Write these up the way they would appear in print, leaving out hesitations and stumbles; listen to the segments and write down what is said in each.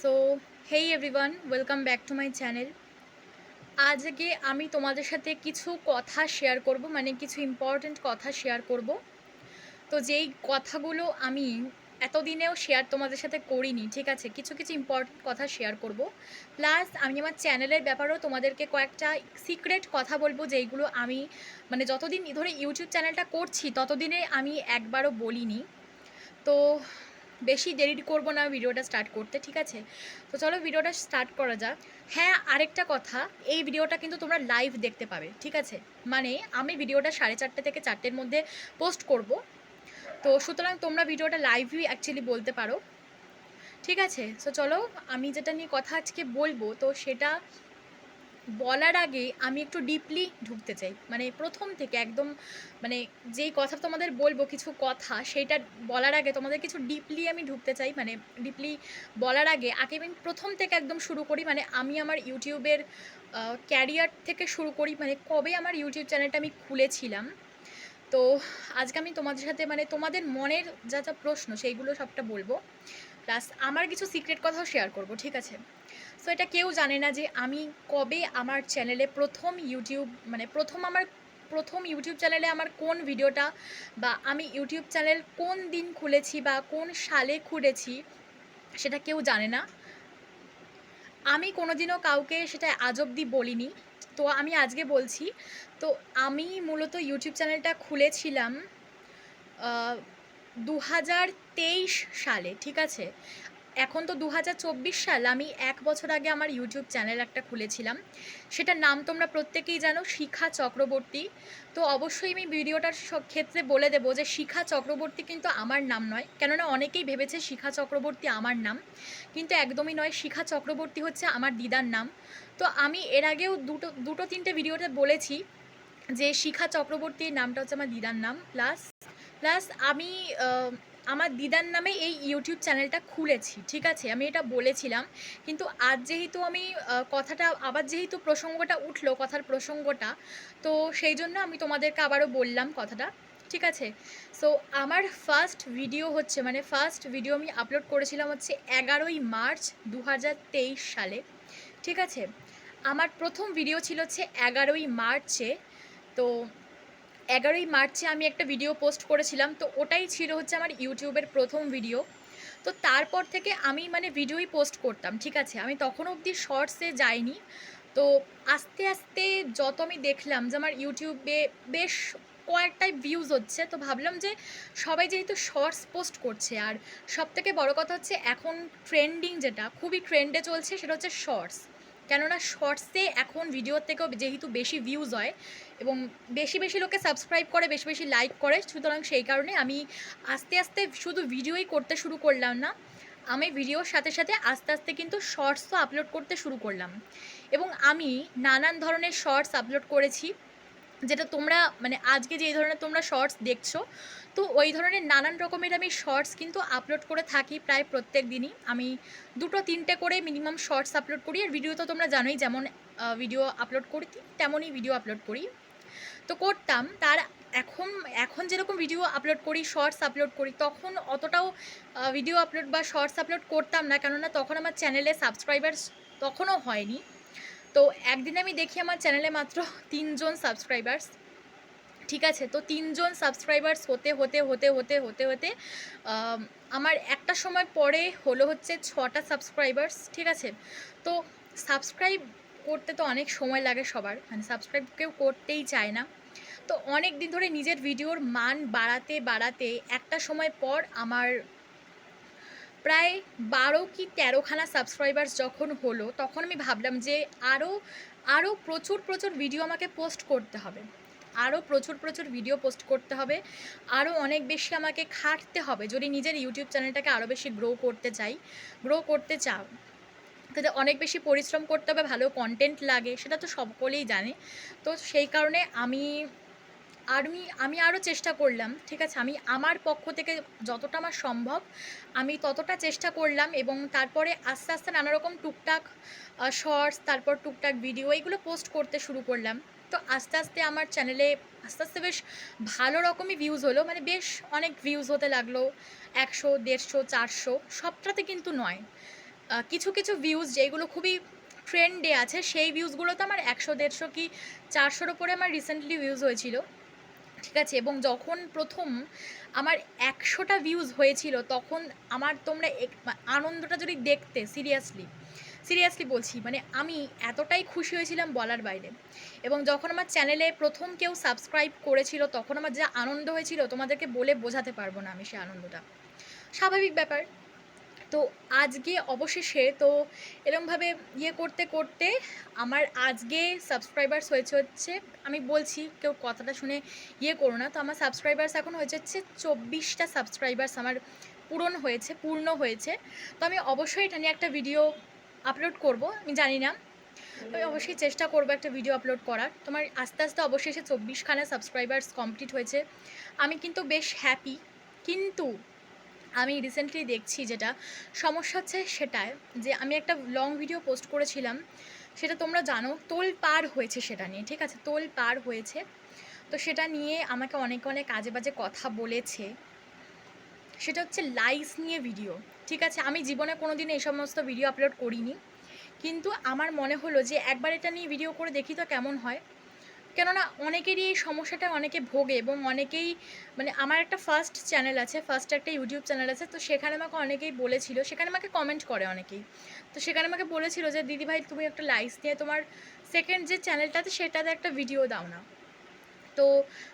So hey everyone, welcome back to my channel. আজকে আমি তোমাদের সাথে কিছু কথা শেয়ার করব, মানে কিছু ইম্পর্ট্যান্ট কথা শেয়ার করব। তো যেই কথাগুলো আমি এতদিনেও শেয়ার তোমাদের সাথে করিনি, ঠিক আছে, কিছু কিছু ইম্পর্ট্যান্ট কথা শেয়ার করব। প্লাস আমি আমার চ্যানেলের ব্যাপারেও তোমাদেরকে কয়েকটা সিক্রেট কথা বলবো, যেইগুলো আমি মানে যতদিন ধরে ইউটিউব চ্যানেলটা করছি ততদিনে আমি একবারও বলিনি। তো বেশি দেরি করব না ভিডিওটা স্টার্ট করতে, ঠিক আছে? তো চলো ভিডিওটা স্টার্ট করা যাক। হ্যাঁ, আরেকটা কথা, এই ভিডিওটা কিন্তু তোমরা লাইভ দেখতে পাবে, ঠিক আছে? মানে আমি ভিডিওটা 4:30 থেকে 4টের মধ্যে পোস্ট করব। তো সুতরাং তোমরা ভিডিওটা লাইভই অ্যাকচুয়ালি বলতে পারো, ঠিক আছে? সো চলো, আমি যেটা নিয়ে কথা আজকে বলবো তো সেটা বলার আগে আমি একটু ডিপলি ঢুকতে চাই, মানে প্রথম থেকে একদম, মানে যেই কথা তোমাদের বলবো কিছু কথা, সেইটা বলার আগে তোমাদের কিছু ডিপলি আমি ঢুকতে চাই। মানে ডিপলি বলার আগে আগে আমি প্রথম থেকে একদম শুরু করি, মানে আমি আমার ইউটিউবের ক্যারিয়ার থেকে শুরু করি, মানে কবে আমার ইউটিউব চ্যানেলটা আমি খুলেছিলাম। তো আজকে আমি তোমাদের সাথে মানে তোমাদের মনের যা যা প্রশ্ন সেইগুলো সবটা বলবো, প্লাস আমার কিছু সিক্রেট কথাও শেয়ার করব, ঠিক আছে? সো এটা কেউ জানে না যে আমি কবে আমার চ্যানেলে প্রথম ইউটিউব চ্যানেলে আমার কোন ভিডিওটা, বা আমি ইউটিউব চ্যানেল কোন দিন খুলেছি বা কোন সালে খুলেছি, সেটা কেউ জানে না। আমি কোনোদিনও কাউকে সেটা আজ অবধি বলিনি। তো আমি আজকে বলছি। তো আমি মূলত ইউটিউব চ্যানেলটা খুলেছিলাম 2023 সালে, ঠিক আছে? এখন তো 2024 সাল, আমি 1 বছর আগে আমার ইউটিউব চ্যানেল একটা খুলেছিলাম। সেটার নাম তোমরা প্রত্যেকেই জানো, শিখা চক্রবর্তী। তো অবশ্যই আমি ভিডিওটার ক্ষেত্রে বলে দেবো যে শিখা চক্রবর্তী কিন্তু আমার নাম নয়, কেননা অনেকেই ভেবেছে শিখা চক্রবর্তী আমার নাম, কিন্তু একদমই নয়। শিখা চক্রবর্তী হচ্ছে আমার দিদার নাম। তো আমি এর আগেও দুটো তিনটে ভিডিওতে বলেছি যে শিখা চক্রবর্তীর নামটা হচ্ছে আমার দিদার নাম। প্লাস প্লাস আমি আমার দিদার নামে এই ইউটিউব চ্যানেলটা খুলেছি, ঠিক আছে? আমি এটা বলেছিলাম, কিন্তু আজ যেহেতু আমি কথাটা আবার যেহেতু প্রসঙ্গটা উঠলো, কথার প্রসঙ্গটা, তো সেই জন্য আমি তোমাদেরকে আবারও বললাম কথাটা, ঠিক আছে? সো আমার ফার্স্ট ভিডিও আমি আপলোড করেছিলাম হচ্ছে 11ই মার্চ 2023 সালে, ঠিক আছে? আমার প্রথম ভিডিও ছিল হচ্ছে 11ই মার্চে। তো 11ই মার্চে আমি একটা ভিডিও পোস্ট করেছিলাম, তো ওটাই ছিল হচ্ছে আমার ইউটিউবের প্রথম ভিডিও। তো তারপর থেকে আমি মানে ভিডিওই পোস্ট করতাম, ঠিক আছে? আমি তখন অবধি শর্টসে যাইনি। তো আস্তে আস্তে যত আমি দেখলাম যে আমার ইউটিউবে বেশ কয়েকটাই ভিউজ হচ্ছে, তো ভাবলাম যে সবাই যেহেতু শর্টস পোস্ট করছে, আর সবথেকে বড় কথা হচ্ছে এখন ট্রেন্ডিং, যেটা খুবই ট্রেন্ডে চলছে, সেটা হচ্ছে শর্টস। কেননা শর্টসে এখন ভিডিওর থেকেও যেহেতু বেশি ভিউজ হয় এবং বেশি বেশি লোকে সাবস্ক্রাইব করে, বেশি বেশি লাইক করে, সুতরাং সেই কারণে আমি আস্তে আস্তে শুধু ভিডিওই করতে শুরু করলাম না, আমি ভিডিওর সাথে সাথে আস্তে আস্তে কিন্তু শর্টসও আপলোড করতে শুরু করলাম। এবং আমি নানান ধরনের শর্টস আপলোড করেছি, যেটা তোমরা মানে আজকে যে এই ধরনের তোমরা শর্টস দেখছো, তো ওই ধরনের নানান রকমের আমি শর্টস কিন্তু আপলোড করে থাকি প্রায় প্রত্যেক দিনই। আমি দুটো তিনটে করে মিনিমাম শর্টস আপলোড করি, আর ভিডিও তো তোমরা জানোই, যেমন ভিডিও আপলোড করি তেমনই ভিডিও আপলোড করি। তো করতাম তার এখন এখন যেরকম ভিডিও আপলোড করি, শর্টস আপলোড করি, তখন অতটাও ভিডিও আপলোড বা শর্টস আপলোড করতাম না, কেননা তখন আমার চ্যানেলে সাবস্ক্রাইবার্স তখনও হয়নি। তো একদিন আমি দেখি আমার চ্যানেলে মাত্র 3জন সাবস্ক্রাইবার্স, ঠিক আছে? তো 3জন সাবস্ক্রাইবার্স হতে হতে হতে হতে হতে হতে আমার একটা সময় পরে হলো হচ্ছে 6টা সাবস্ক্রাইবার্স, ঠিক আছে? তো সাবস্ক্রাইব করতে তো অনেক সময় লাগে সবার, মানে সাবস্ক্রাইব কেউ করতেই চায় না। তো অনেক দিন ধরে নিজের ভিডিওর মান বাড়াতে বাড়াতে একটা সময় পর আমার প্রায় 12 কি 13খানা সাবস্ক্রাইবার্স যখন হলো, তখন আমি ভাবলাম যে আরও আরও প্রচুর প্রচুর ভিডিও আমাকে পোস্ট করতে হবে, আরও প্রচুর প্রচুর ভিডিও পোস্ট করতে হবে, আরও অনেক বেশি আমাকে খাটতে হবে যদি নিজের ইউটিউব চ্যানেলটাকে আরও বেশি গ্রো করতে চাও। তাতে অনেক বেশি পরিশ্রম করতে হবে, ভালো কন্টেন্ট লাগে, সেটা তো সকলেই জানে। তো সেই কারণে আমি আরও চেষ্টা করলাম, ঠিক আছে? আমি আমার পক্ষ থেকে যতটা আমার সম্ভব আমি ততটা চেষ্টা করলাম, এবং তারপরে আস্তে আস্তে নানা রকম টুকটাক শর্টস, তারপর টুকটাক ভিডিও, এইগুলো পোস্ট করতে শুরু করলাম। তো আস্তে আস্তে আমার চ্যানেলে আস্তে আস্তে বেশ ভালো রকমই ভিউজ হলো, মানে বেশ অনেক ভিউজ হতে লাগলো, 100 150 400, সবটাতে কিন্তু নয়। কিছু কিছু ভিউজ যেগুলো খুবই ট্রেন্ডে আছে সেই ভিউজগুলো তো আমার 100 150 কি 400-র ওপরে আমার রিসেন্টলি ভিউজ হয়েছিল, ঠিক আছে? এবং যখন প্রথম আমার 100টা ভিউজ হয়েছিল তখন আমার তোমরা আনন্দটা যদি দেখতে, সিরিয়াসলি সিরিয়াসলি বলছি, মানে আমি এতটাই খুশি হয়েছিলাম বলার বাইরে। এবং যখন আমার চ্যানেলে প্রথম কেউ সাবস্ক্রাইব করেছিল তখন আমার যা আনন্দ হয়েছিল তোমাদেরকে বলে বোঝাতে পারবো না আমি সেই আনন্দটা। স্বাভাবিক ব্যাপার। তো আজকে অবশেষে তো এরমভাবে করতে করতে আমার আজকে সাবস্ক্রাইবার্স হয়েছে হচ্ছে, আমি বলছি কেউ কথাটা শুনে করো না, তো আমার সাবস্ক্রাইবার্স এখন হয়েছে হচ্ছে 24টা সাবস্ক্রাইবার্স আমার পূর্ণ হয়েছে। তো আমি অবশ্যই এটা নিয়ে একটা ভিডিও আপলোড করব, আমি জানি না, আমি অবশ্যই চেষ্টা করবো একটা ভিডিও আপলোড করার। তোমার আস্তে আস্তে অবশেষে 24খানা সাবস্ক্রাইবার্স কমপ্লিট হয়েছে, আমি কিন্তু বেশ হ্যাপি। কিন্তু আমি রিসেন্টলি দেখছি যেটা সমস্যা হচ্ছে সেটাই, যে আমি একটা লং ভিডিও পোস্ট করেছিলাম, সেটা তোমরা জানো তোলপাড় হয়েছে সেটা নিয়ে, ঠিক আছে? তোলপাড় হয়েছে, তো সেটা নিয়ে আমাকে অনেক অনেক আজে বাজে কথা বলেছে। সেটা হচ্ছে লাইস নিয়ে ভিডিও, ঠিক আছে? আমি জীবনে কোনো দিন এই সমস্ত ভিডিও আপলোড করিনি, কিন্তু আমার মনে হলো যে একবার এটা নিয়ে ভিডিও করে দেখি তো কেমন হয়। কেননা অনেকেরই এই সমস্যাটা অনেকে ভোগে এবং অনেকেই, মানে আমার একটা ফার্স্ট চ্যানেল আছে, ফার্স্ট একটা ইউটিউব চ্যানেল আছে, তো সেখানে আমাকে অনেকেই বলেছিল, সেখানে আমাকে কমেন্ট করে অনেকেই, তো সেখানে আমাকে বলেছিল যে দিদিভাই তুমি একটা লাইস নিয়ে তোমার সেকেন্ড যে চ্যানেলটাতে সেটাতে একটা ভিডিও দাও না। তো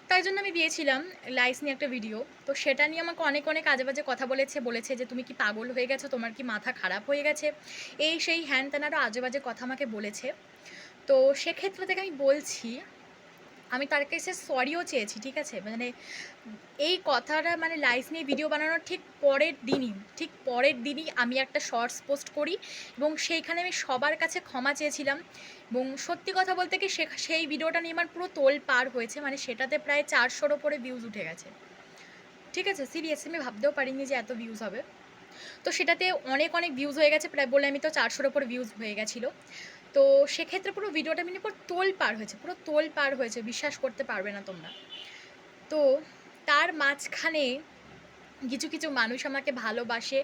তাই জন্য আমি দিয়েছিলাম লাইস নিয়ে একটা ভিডিও। তো সেটা নিয়ে আমাকে অনেক অনেক আজে বাজে কথা বলেছে যে তুমি কি পাগল হয়ে গেছো, তোমার কি মাথা খারাপ হয়ে গেছে, এই সেই হ্যান ত্যান আরও আজে বাজে কথা আমাকে বলেছে। তো সেক্ষেত্রে থেকে আমি বলছি, আমি তার কাছে সরিও চেয়েছি, ঠিক আছে? মানে এই কথাটা, মানে লাইভ নিয়ে ভিডিও বানানোর ঠিক পরের দিনই আমি একটা শর্টস পোস্ট করি এবং সেইখানে আমি সবার কাছে ক্ষমা চেয়েছিলাম। এবং সত্যি কথা বলতে কি সেই ভিডিওটা নিয়ে আমার পুরো তোলপাড় হয়েছে, মানে সেটাতে প্রায় 400-র ওপরে ভিউজ উঠে গেছে, ঠিক আছে? সিরিয়াসলি আমি ভাবতেও পারিনি যে এত ভিউজ হবে। তো সেটাতে অনেক অনেক ভিউজ হয়ে গেছে, প্রায় বলে আমি তো 400-র ওপরে ভিউজ হয়ে গেছিলো। তো সেক্ষেত্রে পুরো ভিডিওটা মিনি পুরো তোলপাড় হয়েছে, বিশ্বাস করতে পারবে না তোমরা। তো তার মাঝখানে কিছু কিছু মানুষ আমাকে ভালোবাসে,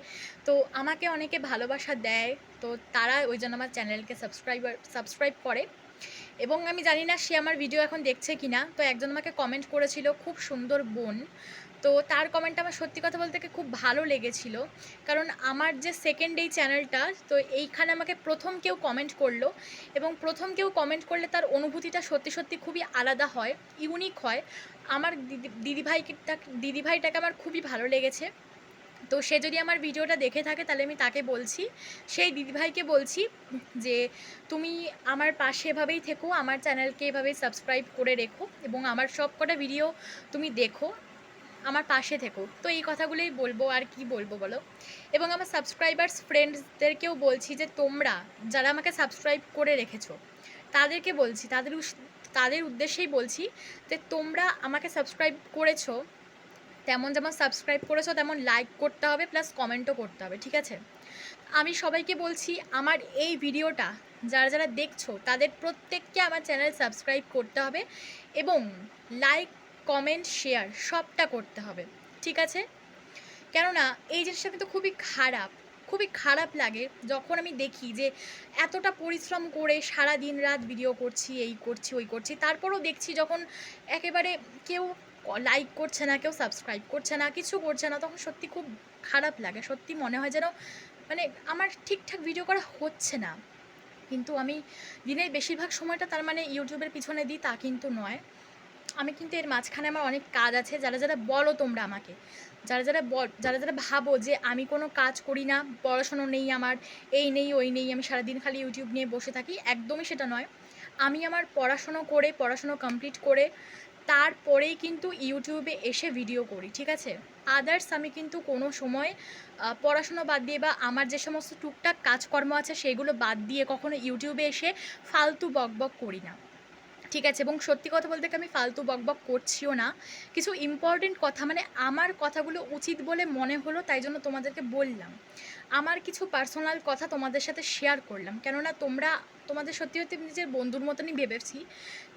তো আমাকে অনেকে ভালোবাসা দেয়, তো তারা ওই জন্য আমার চ্যানেলকে সাবস্ক্রাইব করে। এবং আমি জানি না সে আমার ভিডিও এখন দেখছে কি না, তো একজন আমাকে কমেন্ট করেছিল খুব সুন্দর বোন, তো তার কমেন্টটা আমার সত্যি কথা বলতে খুব ভালো লেগেছিল। কারণ আমার যে সেকেন্ড এই চ্যানেলটা, তো এইখানে আমাকে প্রথম কেউ কমেন্ট করলো, এবং প্রথম কেউ কমেন্ট করলে তার অনুভূতিটা সত্যি সত্যি খুবই আলাদা হয়, ইউনিক হয়। আমার দিদিভাইটাকে আমার খুবই ভালো লেগেছে। তো সে যদি আমার ভিডিওটা দেখে থাকে তাহলে আমি তাকে বলছি, সেই দিদিভাইকে বলছি যে তুমি আমার পাশে এভাবেই থেকো, আমার চ্যানেলকে এভাবেই সাবস্ক্রাইব করে রেখো এবং আমার সব কটা ভিডিও তুমি দেখো, আমার পাশে থেকো। তো এই কথাগুলোই বলবো, আর কি বলবো বলো। এবং আমার সাবস্ক্রাইবার্স ফ্রেন্ডসদেরকেও বলছি যে তোমরা যারা আমাকে সাবস্ক্রাইব করে রেখেছো তাদেরকে বলছি, তাদের উদ্দেশ্যেই বলছি যে তোমরা আমাকে সাবস্ক্রাইব করেছো, তেমন যেমন সাবস্ক্রাইব করেছো তেমন লাইক করতে হবে, প্লাস কমেন্টও করতে হবে, ঠিক আছে? আমি সবাইকে বলছি আমার এই ভিডিওটা যারা যারা দেখছো তাদের প্রত্যেককে আমার চ্যানেল সাবস্ক্রাইব করতে হবে এবং লাইক কমেন্ট শেয়ার সবটা করতে হবে, ঠিক আছে? কেননা এই জিনিসটা কিন্তু খুবই খারাপ লাগে যখন আমি দেখি যে এতটা পরিশ্রম করে সারা দিন রাত ভিডিও করছি, এই করছি ওই করছি, তারপরেও দেখছি যখন একেবারে কেউ লাইক করছে না, কেউ সাবস্ক্রাইব করছে না, কিছু করছে না, তখন সত্যি খুব খারাপ লাগে। সত্যি মনে হয় যেন মানে আমার ঠিকঠাক ভিডিও করা হচ্ছে না। কিন্তু আমি দিনের বেশিরভাগ সময়টা তার মানে ইউটিউবের পিছনে দিই তা কিন্তু নয়। আমি কিন্তু এর মাঝখানে আমার অনেক কাজ আছে। যারা যারা বলো তোমরা আমাকে, যারা যারা ভাবো যে আমি কোনো কাজ করি না, পড়াশুনো নেই আমার, এই নেই ওই নেই, আমি সারাদিন খালি ইউটিউব নিয়ে বসে থাকি, একদমই সেটা নয়। আমি আমার পড়াশুনো কমপ্লিট করে তারপরেই কিন্তু ইউটিউবে এসে ভিডিও করি, ঠিক আছে? আদার্স আমি কিন্তু কোনো সময় পড়াশুনো বাদ দিয়ে বা আমার যে সমস্ত টুকটাক কাজকর্ম আছে সেগুলো বাদ দিয়ে কখনো ইউটিউবে এসে ফালতু বকবক করি না, ঠিক আছে? এবং সত্যি কথা বলতে কি আমি ফালতু বকবক করছিও না। কিছু ইম্পর্টেন্ট কথা, মানে আমার কথাগুলো উচিত বলে মনে হলো তাই জন্য তোমাদেরকে বললাম। আমার কিছু পার্সোনাল কথা তোমাদের সাথে শেয়ার করলাম, কেননা তোমাদের সত্যি সত্যি নিজের বন্ধুর মতনই ভেবেছি,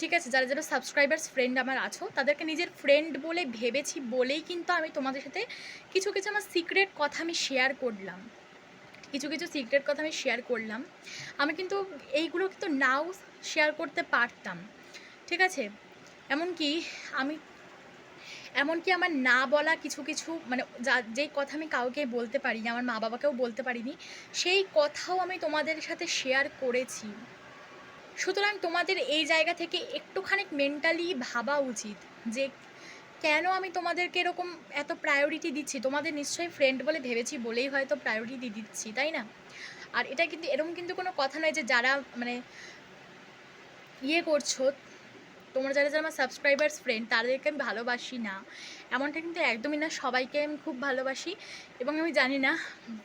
ঠিক আছে? যারা যারা সাবস্ক্রাইবার্স ফ্রেন্ড আমার আছো তাদেরকে নিজের ফ্রেন্ড বলে ভেবেছি বলেই কিন্তু আমি তোমাদের সাথে কিছু কিছু আমার সিক্রেট কথা আমি শেয়ার করলাম, কিছু কিছু সিক্রেট কথা আমি শেয়ার করলাম। আমি কিন্তু এইগুলো কিন্তু নাও শেয়ার করতে পারতাম, ঠিক আছে? এমনকি আমি এমনকি আমার না বলা কিছু কিছু মানে যেই কথা আমি কাউকে বলতে পারিনি, আমার মা বাবাকেও বলতে পারিনি, সেই কথাও আমি তোমাদের সাথে শেয়ার করেছি। সুতরাং তোমাদের এই জায়গা থেকে একটুখানি মেন্টালি ভাবা উচিত যে কেন আমি তোমাদেরকে এরকম এত প্রায়োরিটি দিচ্ছি। তোমাদের নিশ্চয়ই ফ্রেন্ড বলে ভেবেছি বলেই হয়তো প্রায়োরিটি দিচ্ছি, তাই না? আর এটা কিন্তু এরকম কিন্তু কোনো কথা নয় যে যারা মানে করছো, তোমরা যারা যারা আমার সাবস্ক্রাইবার্স ফ্রেন্ড তাদেরকে আমি ভালোবাসি না, এমনটা কিন্তু একদমই না। সবাইকে আমি খুব ভালোবাসি এবং আমি জানি না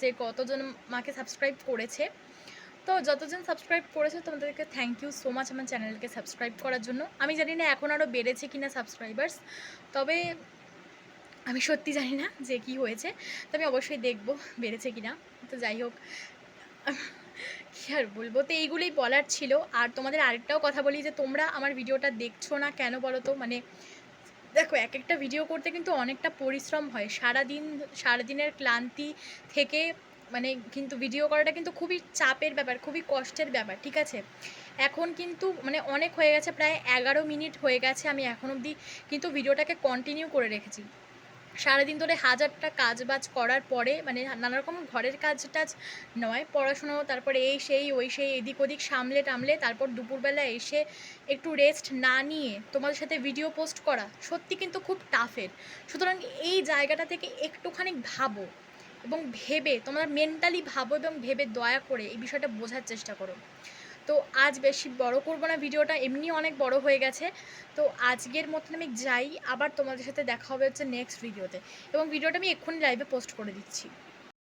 যে কতজন আমাকে সাবস্ক্রাইব করেছে। তো যতজন সাবস্ক্রাইব করেছে তোমাদেরকে থ্যাংক ইউ সো মাচ আমার চ্যানেলকে সাবস্ক্রাইব করার জন্য। আমি জানি না এখন আরও বেড়েছে কি না সাবস্ক্রাইবার্স, তবে আমি সত্যি জানি না যে কি হয়েছে। তো আমি অবশ্যই দেখবো বেড়েছে কি না। তো যাই হোক, কী আর বলবো, তো এইগুলোই বলার ছিল। আর তোমাদের আরেকটাও কথা বলি যে তোমরা আমার ভিডিওটা দেখছো না কেন বলো তো? মানে দেখো, এক একটা ভিডিও করতে কিন্তু অনেকটা পরিশ্রম হয়, সারাদিনের ক্লান্তি থেকে মানে কিন্তু ভিডিও করাটা কিন্তু খুবই চাপের ব্যাপার, খুবই কষ্টের ব্যাপার, ঠিক আছে? এখন কিন্তু মানে অনেক হয়ে গেছে, প্রায় 11 মিনিট হয়ে গেছে, আমি এখন অবধি কিন্তু ভিডিওটাকে কন্টিনিউ করে রেখেছি। সারাদিন ধরে হাজারটা কাজ বাজ করার পরে মানে নানা রকম ঘরের কাজ টাজ নয়, পড়াশুনো, তারপরে এই সেই ওই সেই এদিক ওদিক সামলে টামলে তারপর দুপুরবেলা এসে একটু রেস্ট না নিয়ে তোমাদের সাথে ভিডিও পোস্ট করা সত্যি কিন্তু খুব টাফের। সুতরাং এই জায়গাটা থেকে একটুখানি ভাবো এবং ভেবে তোমরা মেন্টালি ভাবো এবং ভেবে দয়া করে এই বিষয়টা বোঝার চেষ্টা করো। তো আজ বেশি বড় করবো না ভিডিওটা, এমনি অনেক বড় হয়ে গেছে। তো আজকের মতন আমি যাই, আবার তোমাদের সাথে দেখা হবে হচ্ছে নেক্সট ভিডিওতে, এবং ভিডিওটা আমি এক্ষুনি লাইভে পোস্ট করে দিচ্ছি।